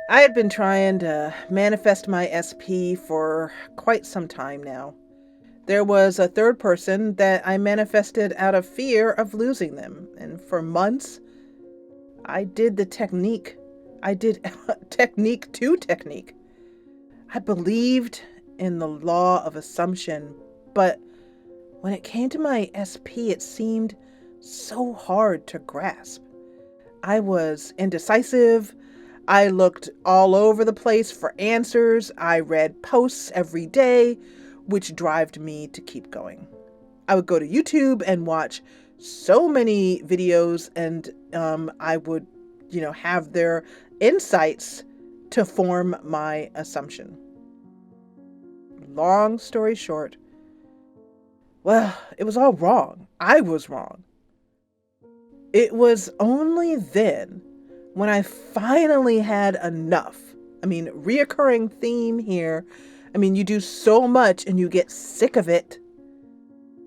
I had been trying to manifest my SP for quite some time now. There was a third person that I manifested out of fear of losing them. And for months, I did the technique. I did technique to technique. I believed in the law of assumption, but when it came to my SP, it seemed so hard to grasp. I was indecisive. I looked all over the place for answers. I read posts every day, which drove me to keep going. I would go to YouTube and watch so many videos, and I would, have their insights to form my assumption. Long story short, well, it was all wrong. I was wrong. It was only then when I finally had enough. Reoccurring theme here. You do so much and you get sick of it.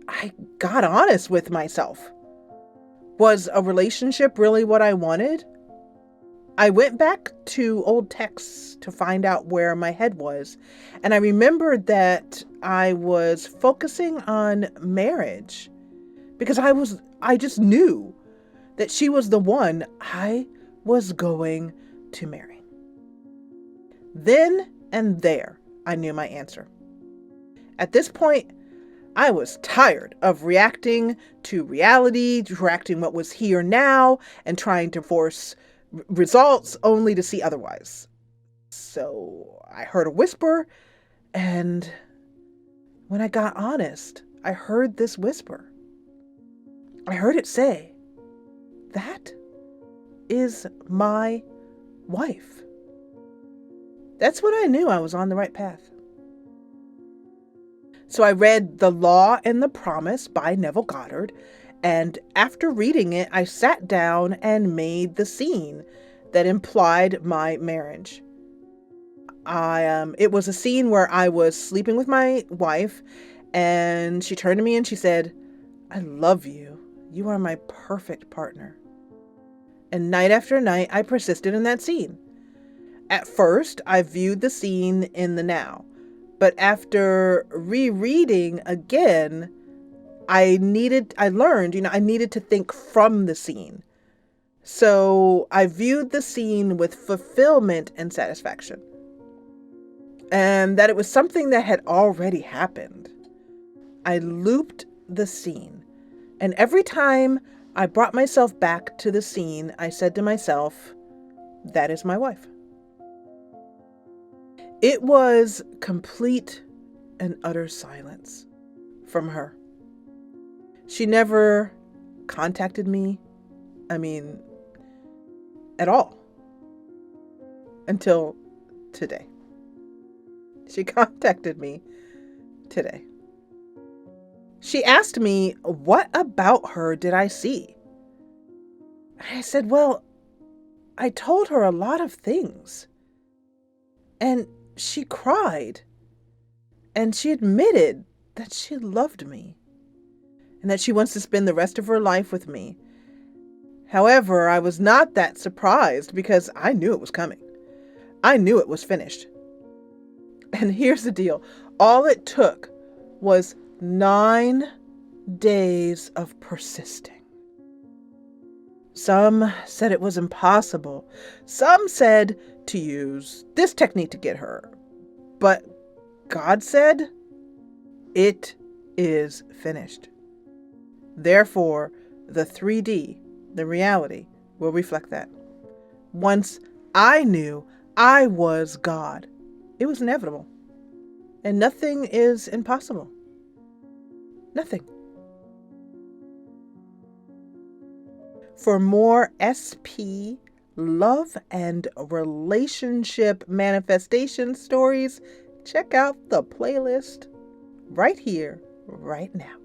I got honest with myself. Was a relationship really what I wanted? I went back to old texts to find out where my head was, and I remembered that I was focusing on marriage because I just knew that she was the one I was going to marry. Then and there, I knew my answer. At this point, I was tired of reacting to reality, reacting what was here now, and trying to force results only to see otherwise. So I heard a whisper, and when I got honest, I heard this whisper. I heard it say, "That is my wife." That's when I knew I was on the right path. So I read The Law and the Promise by Neville Goddard, and after reading it, I sat down and made the scene that implied my marriage. It was a scene where I was sleeping with my wife, and she turned to me and she said, "I love you. You are my perfect partner." And night after night, I persisted in that scene. At first, I viewed the scene in the now, but after rereading again, I learned, I needed to think from the scene. So I viewed the scene with fulfillment and satisfaction, and that it was something that had already happened. I looped the scene, and every time I brought myself back to the scene, I said to myself, "That is my wife." It was complete and utter silence from her. She never contacted me, at all, until today. She contacted me today. She asked me, what about her did I see? I said, well, I told her a lot of things. And she cried. And she admitted that she loved me and that she wants to spend the rest of her life with me. However, I was not that surprised because I knew it was coming. I knew it was finished. And here's the deal. All it took was 9 days of persisting. Some said it was impossible. Some said to use this technique to get her. But God said, it is finished. Therefore, the 3D, the reality, will reflect that. Once I knew I was God, it was inevitable. And nothing is impossible. Nothing. For more SP, love, and relationship manifestation stories, check out the playlist right here, right now.